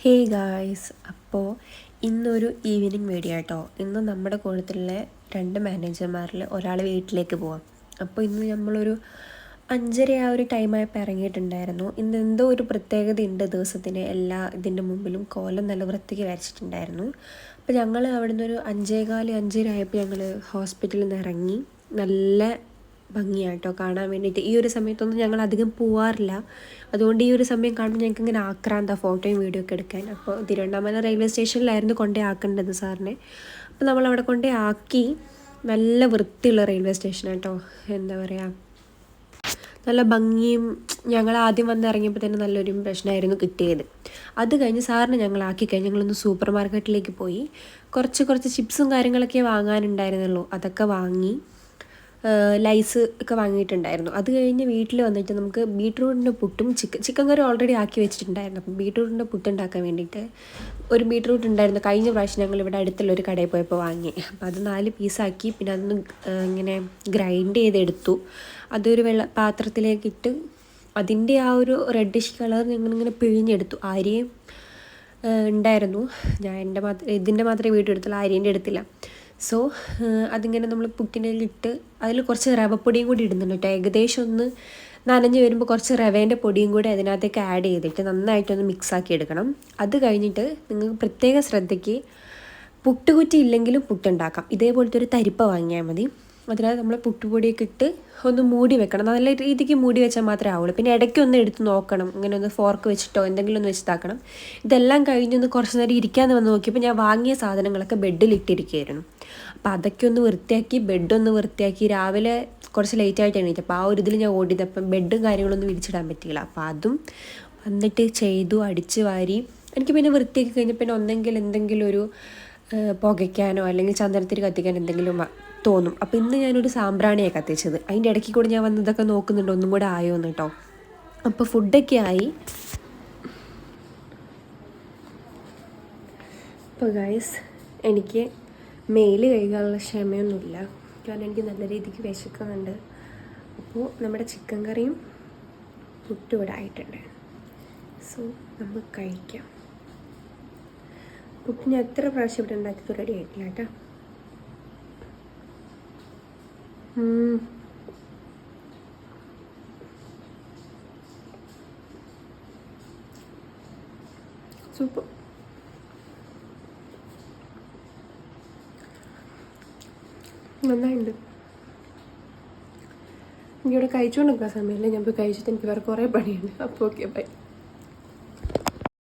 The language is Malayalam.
ഹേയ് ഗായ്സ്, അപ്പോൾ ഇന്നൊരു ഈവനിങ് വീഡിയോ കേട്ടോ. ഇന്ന് നമ്മുടെ കൂട്ടത്തിലുള്ള 2 മാനേജർമാരിൽ ഒരാൾ വീട്ടിലേക്ക് പോവാം. അപ്പോൾ ഇന്ന് നമ്മളൊരു 5:30 ആ ഒരു ടൈമായപ്പോൾ ഇറങ്ങിയിട്ടുണ്ടായിരുന്നു. ഇന്ന് എന്തോ ഒരു പ്രത്യേകത ഉണ്ട് ദിവസത്തിന്. എല്ലാ ഇതിൻ്റെ മുമ്പിലും കോലം നല്ല വൃത്തിക്ക് വരച്ചിട്ടുണ്ടായിരുന്നു. അപ്പോൾ ഞങ്ങൾ അവിടെ നിന്നൊരു 5:15 5:30 ആയപ്പോൾ ഞങ്ങൾ ഹോസ്പിറ്റലിൽ നിന്ന് ഇറങ്ങി. നല്ല ഭംഗിയായിട്ടോ കാണാൻ വേണ്ടിയിട്ട്. ഈ ഒരു സമയത്തൊന്നും ഞങ്ങൾ അധികം പോവാറില്ല. അതുകൊണ്ട് ഈ ഒരു സമയം കാണുമ്പോൾ ഞങ്ങൾക്ക് ഇങ്ങനെ ആക്രാന്ത ഫോട്ടോയും വീഡിയോ ഒക്കെ എടുക്കാൻ. അപ്പോൾ തിരുവണ്ണാമല റെയിൽവേ സ്റ്റേഷനിലായിരുന്നു കൊണ്ടേ ആക്കേണ്ടത് സാറിനെ. അപ്പോൾ നമ്മളവിടെ കൊണ്ടേ ആക്കി. നല്ല വൃത്തിയുള്ള റെയിൽവേ സ്റ്റേഷൻ കേട്ടോ. എന്താ പറയുക, നല്ല ഭംഗിയും. ഞങ്ങൾ ആദ്യം വന്ന് ഇറങ്ങിയപ്പോൾ തന്നെ നല്ലൊരു ഇംപ്രഷനായിരുന്നു കിട്ടിയത്. അത് കഴിഞ്ഞ് സാറിന് ഞങ്ങൾ ആക്കി കഴിഞ്ഞ് ഞങ്ങളൊന്ന് സൂപ്പർ മാർക്കറ്റിലേക്ക് പോയി. കുറച്ച് ചിപ്സും കാര്യങ്ങളൊക്കെ വാങ്ങാനുണ്ടായിരുന്നുള്ളൂ. അതൊക്കെ വാങ്ങി. ലൈസ് ഒക്കെ വാങ്ങിയിട്ടുണ്ടായിരുന്നു. അത് കഴിഞ്ഞ് വീട്ടിൽ വന്നിട്ട് നമുക്ക് ബീട്രൂട്ടിൻ്റെ പുട്ടും ചിക്കൻ കറി ഓൾറെഡി ആക്കി വെച്ചിട്ടുണ്ടായിരുന്നു. അപ്പം ബീട്രൂട്ടിൻ്റെ പുട്ടുണ്ടാക്കാൻ വേണ്ടിയിട്ട് ഒരു ബീട്രൂട്ട് ഉണ്ടായിരുന്നു. കഴിഞ്ഞ പ്രാവശ്യം ഞങ്ങൾ ഇവിടെ അടുത്തുള്ള ഒരു കടയിൽ പോയപ്പോൾ വാങ്ങി. അപ്പം അത് 4 പീസാക്കി. പിന്നെ അതൊന്ന് ഇങ്ങനെ ഗ്രൈൻഡ് ചെയ്തെടുത്തു. അതൊരു പാത്രത്തിലേക്കിട്ട് അതിൻ്റെ ആ ഒരു റെഡിഷ് കളർ ഞങ്ങളിങ്ങനെ പിഴിഞ്ഞെടുത്തു. ആര്യയും ഉണ്ടായിരുന്നു. ഞാൻ ഇതിൻ്റെ മാത്രമേ വീഡിയോ എടുത്തുള്ളൂ, ആര്യൻ്റെ എടുത്തില്ല. സോ അതിങ്ങനെ നമ്മൾ പുട്ടിനിലിട്ട് അതിൽ കുറച്ച് റവപ്പൊടിയും കൂടി ഇടുന്നുണ്ട് കേട്ടോ. ഏകദേശം ഒന്ന് നനഞ്ഞ് വരുമ്പോൾ കുറച്ച് റവേൻ്റെ പൊടിയും കൂടി അതിനകത്തേക്ക് ആഡ് ചെയ്തിട്ട് നന്നായിട്ടൊന്ന് മിക്സാക്കി എടുക്കണം. അത് കഴിഞ്ഞിട്ട് നിങ്ങൾക്ക് പ്രത്യേക ശ്രദ്ധയ്ക്ക് പുട്ടുകുറ്റി ഇല്ലെങ്കിലും പുട്ടുണ്ടാക്കാം. ഇതേപോലത്തെ ഒരു തരിപ്പ വാങ്ങിയാൽ മതി. അതിനകത്ത് നമ്മൾ പുട്ടുപൊടിയൊക്കെ ഇട്ട് ഒന്ന് മൂടി വെക്കണം. നല്ല രീതിക്ക് മൂടി വെച്ചാൽ മാത്രമേ ആവുള്ളൂ. പിന്നെ ഇടയ്ക്കൊന്ന് എടുത്ത് നോക്കണം, ഇങ്ങനെ ഒന്ന് ഫോർക്ക് വെച്ചിട്ടോ എന്തെങ്കിലും ഒന്ന് വെച്ചിട്ടാക്കണം. ഇതെല്ലാം കഴിഞ്ഞൊന്ന് കുറച്ച് നേരം ഇരിക്കാമെന്ന് വന്ന് നോക്കിയപ്പോൾ ഞാൻ വാങ്ങിയ സാധനങ്ങളൊക്കെ ബെഡിലിട്ടിരിക്കുകയായിരുന്നു. അപ്പോൾ അതൊക്കെ ഒന്ന് വൃത്തിയാക്കി, ബെഡൊന്ന് വൃത്തിയാക്കി. രാവിലെ കുറച്ച് ലേറ്റായിട്ട് എണീറ്റ്. അപ്പോൾ ആ ഒരു ഇതിൽ ഞാൻ ഓടിയത്. അപ്പം ബെഡും കാര്യങ്ങളൊന്നും വിരിച്ചിടാൻ പറ്റിയില്ല. അപ്പോൾ അതും വന്നിട്ട് ചെയ്തു, അടിച്ച് വാരി. എനിക്ക് പിന്നെ വൃത്തിയാക്കി കഴിഞ്ഞാൽ പിന്നെ ഒന്നെങ്കിൽ എന്തെങ്കിലും ഒരു പുകയ്ക്കാനോ അല്ലെങ്കിൽ ചന്ദനത്തിരി കത്തിക്കാൻ എന്തെങ്കിലും തോന്നും. അപ്പോൾ ഇന്ന് ഞാനൊരു സാമ്പ്രാണിയാണ് കത്തിച്ചത്. അതിൻ്റെ ഇടയ്ക്ക് കൂടെ ഞാൻ വന്ന് ഇതൊക്കെ നോക്കുന്നുണ്ട് ഒന്നും കൂടെ ആയോ എന്ന് കേട്ടോ. അപ്പോൾ ഫുഡൊക്കെ ആയി. അപ്പോൾ ഗൈസ്, എനിക്ക് മെയിൽ കഴുകാനുള്ള ക്ഷമയൊന്നുമില്ല. കാരണം എനിക്ക് നല്ല രീതിക്ക് വിശക്കുന്നുണ്ട്. അപ്പോൾ നമ്മുടെ ചിക്കൻ കറിയും പുട്ടും ഇവിടെ ആയിട്ടുണ്ട്. സോ നമുക്ക് കഴിക്കാം. പുട്ടിന് എത്ര പ്രാവശ്യം ഇവിടെ ഉണ്ടാക്കിയത് റെഡി ആയിട്ടില്ല കേട്ടോ. സൂപ്പർ. നന്നായിട്ടുണ്ട്. എനിക്കിവിടെ കഴിച്ചുകൊണ്ട് നിൽക്കാൻ സമയമില്ല. ഞാൻ പോയി കഴിച്ചിട്ട് എനിക്ക് വേറെ കുറേ പണിയുണ്ട്. അപ്പോൾ ഓക്കെ, ബൈ.